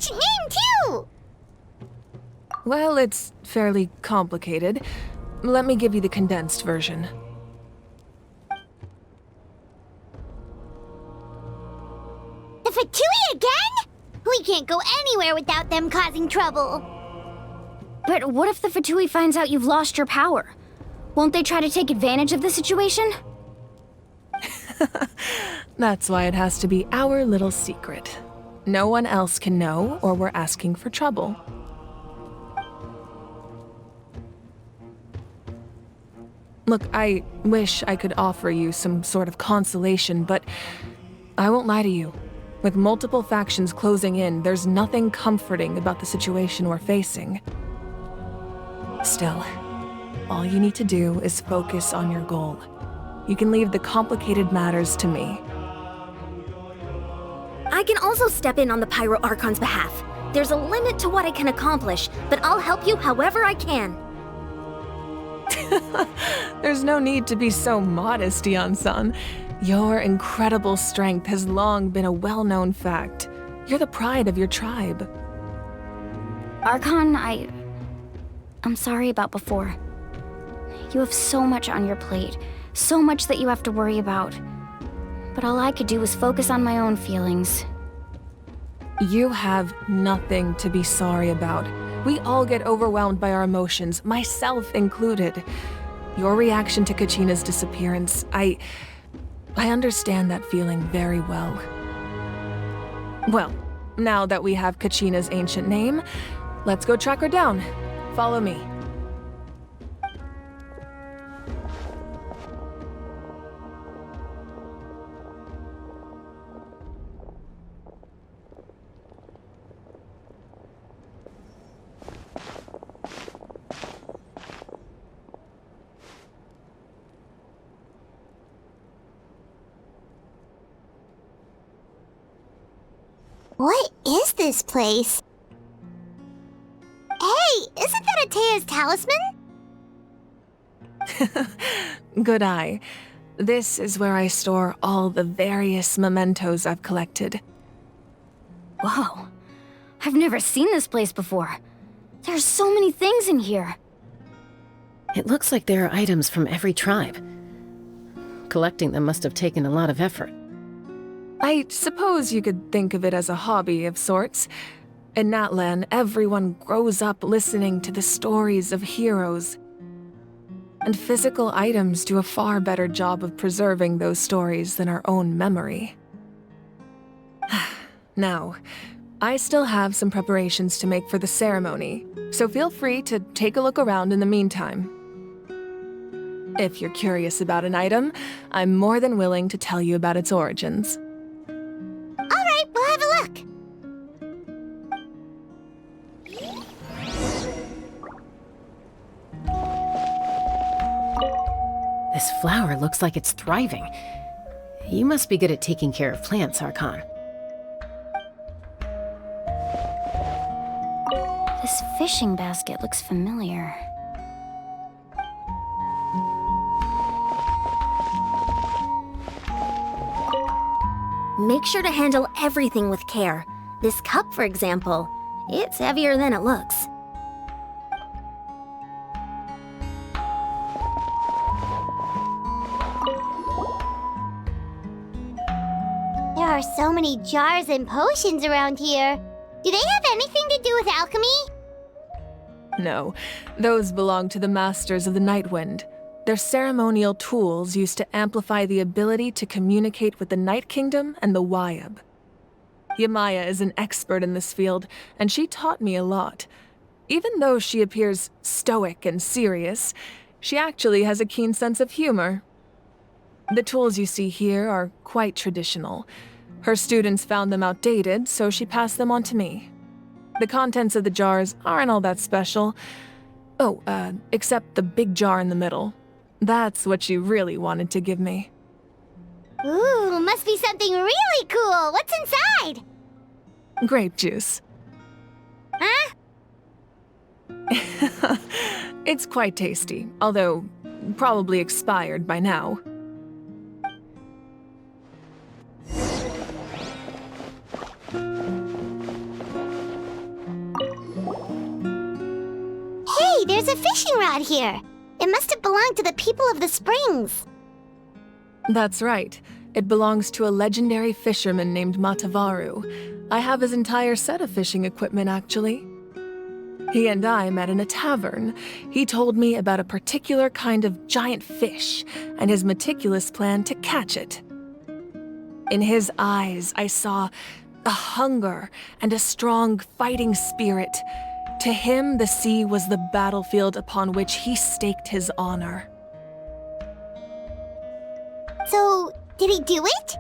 ancient name, too! Well, it's fairly complicated. Let me give you the condensed version. The Fatui again? We can't go anywhere without them causing trouble. But what if the Fatui finds out you've lost your power? Won't they try to take advantage of the situation? That's why it has to be our little secret. No one else can know, or we're asking for trouble. Look, I wish I could offer you some sort of consolation, but I won't lie to you. With multiple factions closing in, there's nothing comforting about the situation we're facing. Still, all you need to do is focus on your goal. You can leave the complicated matters to me. I can also step in on the Pyro Archon's behalf. There's a limit to what I can accomplish, but I'll help you however I can. There's no need to be so modest, Yan-san. Your incredible strength has long been a well-known fact. You're the pride of your tribe. Archon, I'm sorry about before. You have so much on your plate, so much that you have to worry about. But all I could do was focus on my own feelings. You have nothing to be sorry about. We all get overwhelmed by our emotions, myself included. Your reaction to Kachina's disappearance, I understand that feeling very well. Well, now that we have Kachina's ancient name, let's go track her down. Follow me. What is this place? Hey, isn't that Atea's talisman? Good eye. This is where I store all the various mementos I've collected. Whoa. I've never seen this place before. There's so many things in here. It looks like there are items from every tribe. Collecting them must have taken a lot of effort. I suppose you could think of it as a hobby of sorts. In Natlan, everyone grows up listening to the stories of heroes. And physical items do a far better job of preserving those stories than our own memory. Now, I still have some preparations to make for the ceremony, so feel free to take a look around in the meantime. If you're curious about an item, I'm more than willing to tell you about its origins. Alright, we'll have a look. This flower looks like it's thriving. You must be good at taking care of plants, Archon. This fishing basket looks familiar. Make sure to handle everything with care. This cup, for example, it's heavier than it looks. There are so many jars and potions around here. Do they have anything to do with alchemy? No, those belong to the Masters of the Nightwind. They're ceremonial tools used to amplify the ability to communicate with the Night Kingdom and the Wyab. Yamaya is an expert in this field, and she taught me a lot. Even though she appears stoic and serious, she actually has a keen sense of humor. The tools you see here are quite traditional. Her students found them outdated, so she passed them on to me. The contents of the jars aren't all that special. Oh, except the big jar in the middle. That's what she really wanted to give me. Ooh, must be something really cool. What's inside? Grape juice. Huh? It's quite tasty, although probably expired by now. a fishing rod here. It must have belonged to the people of the springs. That's right. It belongs to a legendary fisherman named Matavaru. I have his entire set of fishing equipment, actually. He and I met in a tavern. He told me about a particular kind of giant fish and his meticulous plan to catch it. In his eyes, I saw a hunger and a strong fighting spirit. To him, the sea was the battlefield upon which he staked his honor. So, did he do it?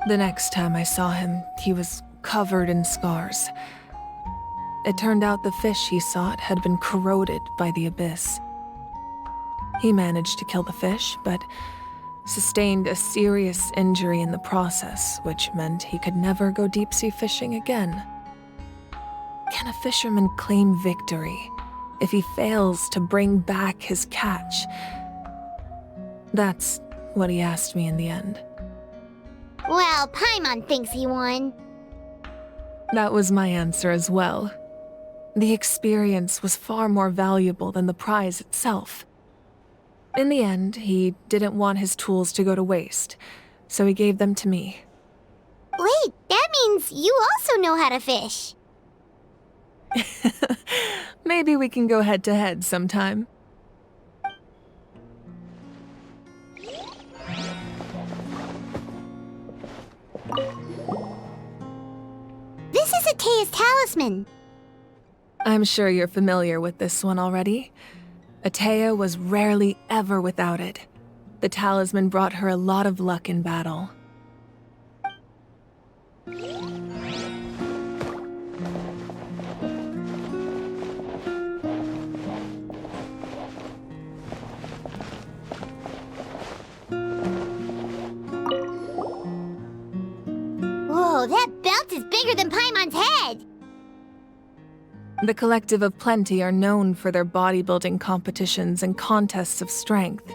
The next time I saw him, he was covered in scars. It turned out the fish he sought had been corroded by the abyss. He managed to kill the fish, but sustained a serious injury in the process, which meant he could never go deep-sea fishing again. Can a fisherman claim victory if he fails to bring back his catch? That's what he asked me in the end. Well, Paimon thinks he won. That was my answer as well. The experience was far more valuable than the prize itself. In the end, he didn't want his tools to go to waste, so he gave them to me. Wait, that means you also know how to fish. Maybe we can go head-to-head sometime. This is Atea's talisman. I'm sure you're familiar with this one already. Atea was rarely ever without it. The talisman brought her a lot of luck in battle. Whoa, that belt is bigger than Paimon's head! The Collective of Plenty are known for their bodybuilding competitions and contests of strength.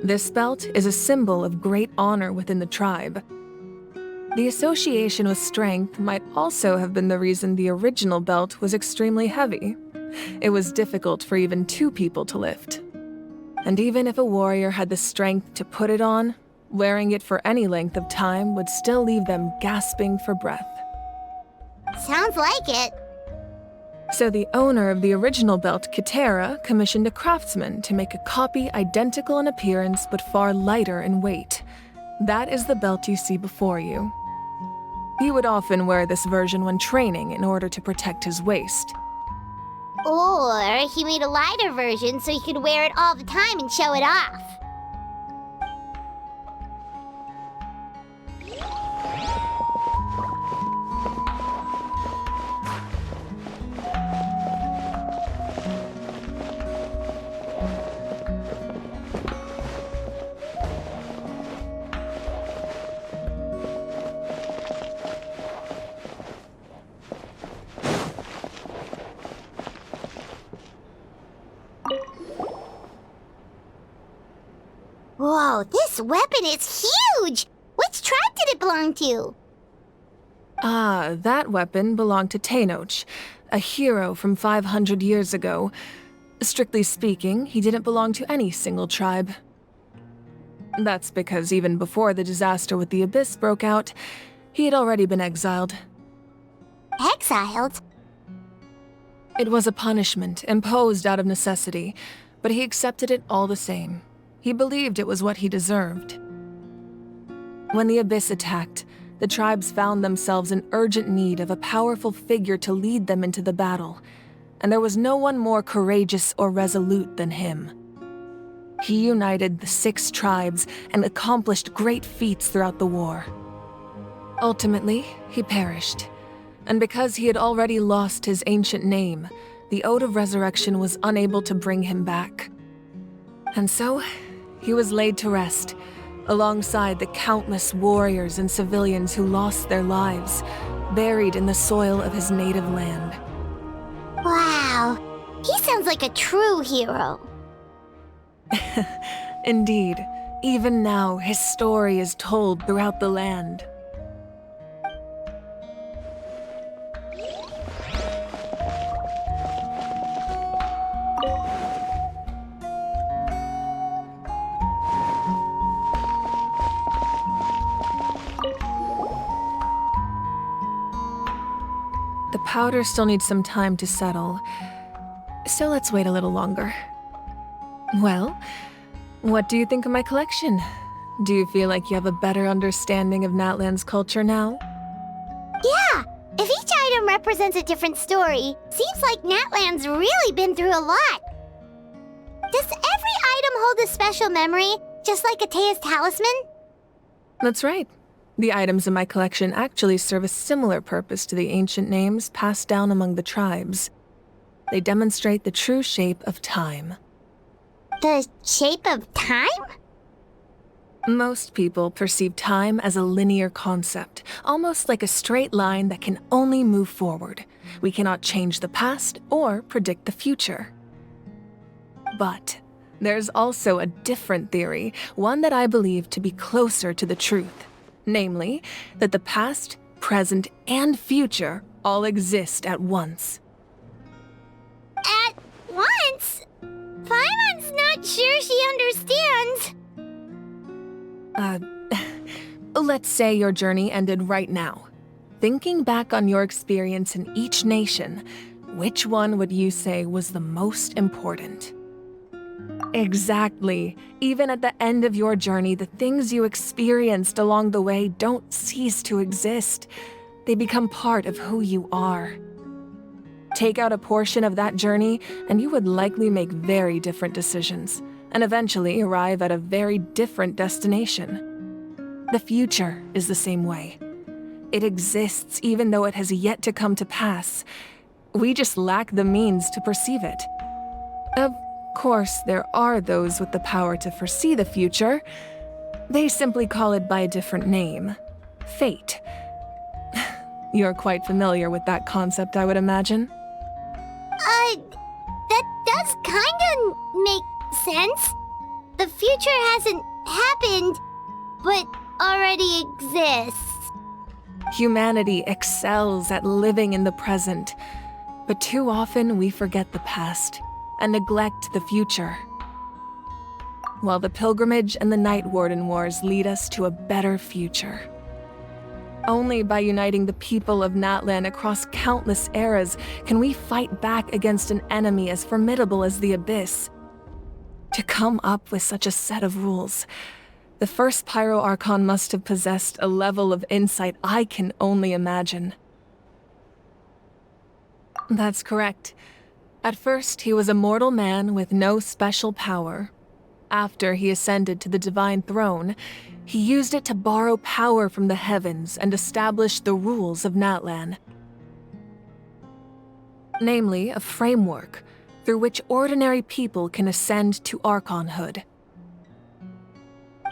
This belt is a symbol of great honor within the tribe. The association with strength might also have been the reason the original belt was extremely heavy. It was difficult for even 2 people to lift. And even if a warrior had the strength to put it on, wearing it for any length of time would still leave them gasping for breath. Sounds like it. So the owner of the original belt, Kitera, commissioned a craftsman to make a copy identical in appearance but far lighter in weight. That is the belt you see before you. He would often wear this version when training in order to protect his waist. Or he made a lighter version so he could wear it all the time and show it off. Whoa, this weapon is huge! Which tribe did it belong to? Ah, that weapon belonged to Tenoch, a hero from 500 years ago. Strictly speaking, he didn't belong to any single tribe. That's because even before the disaster with the Abyss broke out, he had already been exiled. Exiled? It was a punishment imposed out of necessity, but he accepted it all the same. He believed it was what he deserved. When the Abyss attacked, the tribes found themselves in urgent need of a powerful figure to lead them into the battle, and there was no one more courageous or resolute than him. He united the 6 tribes and accomplished great feats throughout the war. Ultimately, he perished, and because he had already lost his ancient name, the Ode of Resurrection was unable to bring him back. And so, he was laid to rest, alongside the countless warriors and civilians who lost their lives, buried in the soil of his native land. Wow, he sounds like a true hero. Indeed, even now his story is told throughout the land. the powder still needs some time to settle, so let's wait a little longer. Well, what do you think of my collection? Do you feel like you have a better understanding of Natlan's culture now? Yeah, if each item represents a different story, seems like Natlan's really been through a lot. Does every item hold a special memory, just like Atea's talisman? That's right. The items in my collection actually serve a similar purpose to the ancient names passed down among the tribes. They demonstrate the true shape of time. The shape of time? Most people perceive time as a linear concept, almost like a straight line that can only move forward. We cannot change the past or predict the future. But there's also a different theory, one that I believe to be closer to the truth. Namely, that the past, present, and future all exist at once. At once? Paimon's not sure she understands. Let's say your journey ended right now. Thinking back on your experience in each nation, which one would you say was the most important? Exactly. Even at the end of your journey, the things you experienced along the way don't cease to exist. They become part of who you are. Take out a portion of that journey, and you would likely make very different decisions, and eventually arrive at a very different destination. The future is the same way. It exists even though it has yet to come to pass. We just lack the means to perceive it. Of course, there are those with the power to foresee the future. They simply call it by a different name. Fate. You're quite familiar with that concept, I would imagine. That does kinda make sense. The future hasn't happened, but already exists. Humanity excels at living in the present, but too often we forget the past and neglect the future. While the pilgrimage and the Night Warden Wars lead us to a better future. Only by uniting the people of Natlan across countless eras can we fight back against an enemy as formidable as the Abyss. To come up with such a set of rules, the first Pyro Archon must have possessed a level of insight I can only imagine. That's correct. At first, he was a mortal man with no special power. After he ascended to the divine throne, he used it to borrow power from the heavens and establish the rules of Natlan. Namely, a framework through which ordinary people can ascend to Archonhood.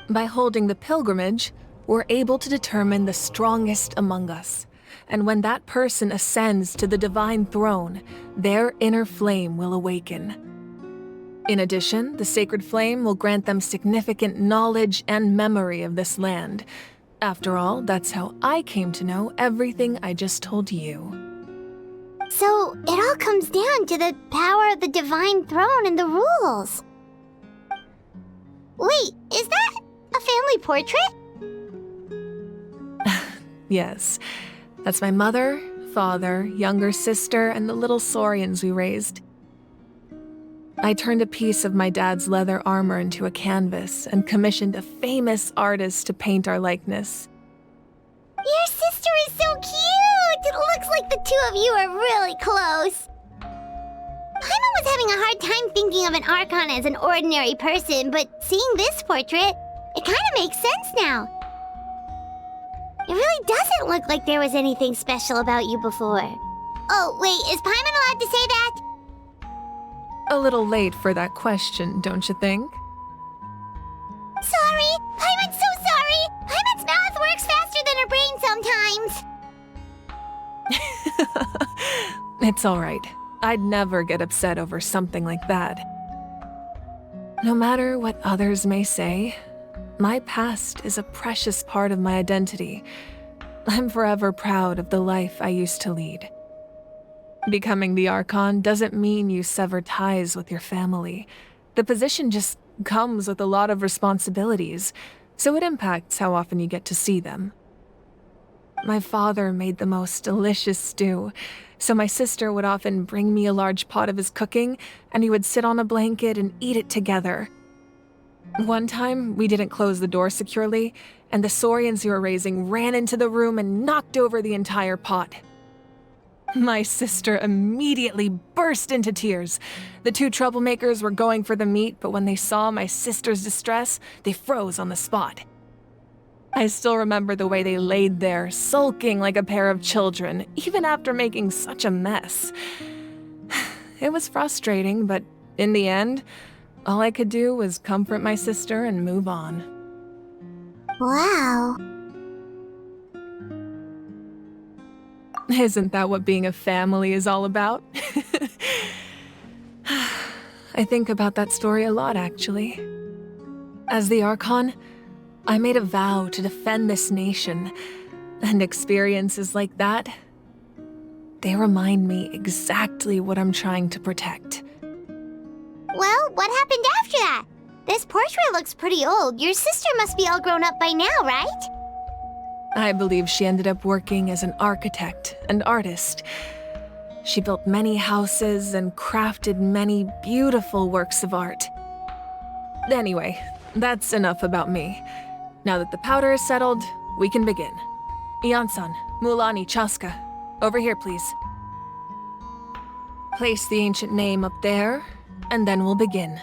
By holding the pilgrimage, we're able to determine the strongest among us, and when that person ascends to the divine throne, their inner flame will awaken. In addition, the sacred flame will grant them significant knowledge and memory of this land. After all, that's how I came to know everything I just told you. So, it all comes down to the power of the divine throne and the rules. Wait, is that a family portrait? Yes, that's my mother, father, younger sister, and the little saurians we raised. I turned a piece of my dad's leather armor into a canvas and commissioned a famous artist to paint our likeness. Your sister is so cute! It looks like the two of you are really close. Paimon was having a hard time thinking of an Archon as an ordinary person, but seeing this portrait, it kind of makes sense now. It really doesn't look like there was anything special about you before. Oh, wait, is Paimon allowed to say that? A little late for that question, don't you think? Sorry! Paimon's so sorry! Paimon's mouth works faster than her brain sometimes! It's all right. I'd never get upset over something like that. No matter what others may say, my past is a precious part of my identity. I'm forever proud of the life I used to lead. Becoming the Archon doesn't mean you sever ties with your family. The position just comes with a lot of responsibilities, so it impacts how often you get to see them. My father made the most delicious stew, so my sister would often bring me a large pot of his cooking, and we would sit on a blanket and eat it together. One time, we didn't close the door securely, and the saurians who were raising ran into the room and knocked over the entire pot. My sister immediately burst into tears. The two troublemakers were going for the meat, but when they saw my sister's distress, they froze on the spot. I still remember the way they laid there, sulking like a pair of children, even after making such a mess. It was frustrating, but in the end, all I could do was comfort my sister and move on. Wow. Isn't that what being a family is all about? I think about that story a lot, actually. As the Archon, I made a vow to defend this nation, and experiences like that, they remind me exactly what I'm trying to protect. Well, what happened after that? This portrait looks pretty old. Your sister must be all grown up by now, right? I believe she ended up working as an architect and artist. She built many houses and crafted many beautiful works of art. Anyway, that's enough about me. Now that the powder is settled, we can begin. Ian-san, Mulani, Chaska, over here, please. Place the ancient name up there, and then we'll begin.